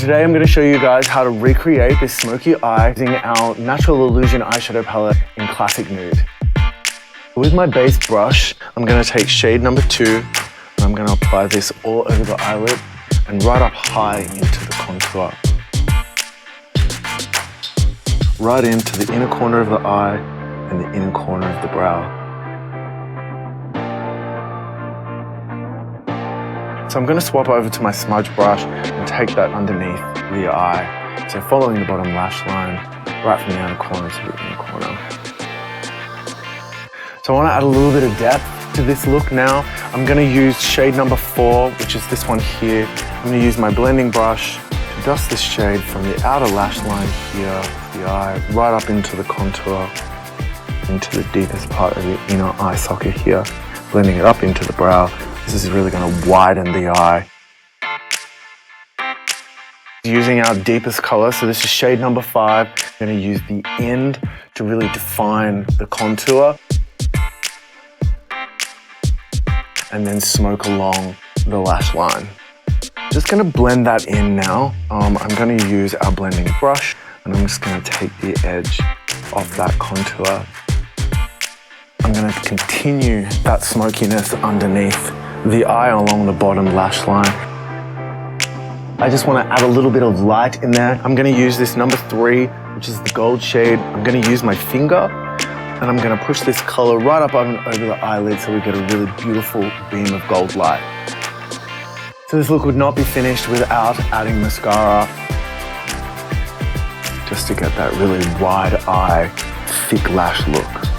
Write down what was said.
today I'm going to show you guys how to recreate this smoky eye using our Natural Illusion eyeshadow palette in Classic Nude. With my base brush, I'm going to take shade number 2 and I'm going to apply this all over the eyelid and right up high into the contour. Right into the inner corner of the eye and the inner corner of the brow. So I'm going to swap over to my smudge brush and take that underneath the eye. So following the bottom lash line, right from the outer corner to the inner corner. So I want to add a little bit of depth to this look now. I'm going to use shade number 4, which is this one here. I'm going to use my blending brush to dust this shade from the outer lash line here, the eye, right up into the contour, into the deepest part of the inner eye socket here, blending it up into the brow. This is really going to widen the eye. Using our deepest color, so this is shade number 5. I'm going to use the end to really define the contour. And then smoke along the lash line. Just going to blend that in now. I'm going to use our blending brush and I'm just going to take the edge off that contour. I'm going to continue that smokiness underneath the eye along the bottom lash line. I just want to add a little bit of light in there. I'm going to use this number 3, which is the gold shade. I'm going to use my finger and I'm going to push this color right up over the eyelid so we get a really beautiful beam of gold light. So this look would not be finished without adding mascara, just to get that really wide eye, thick lash look.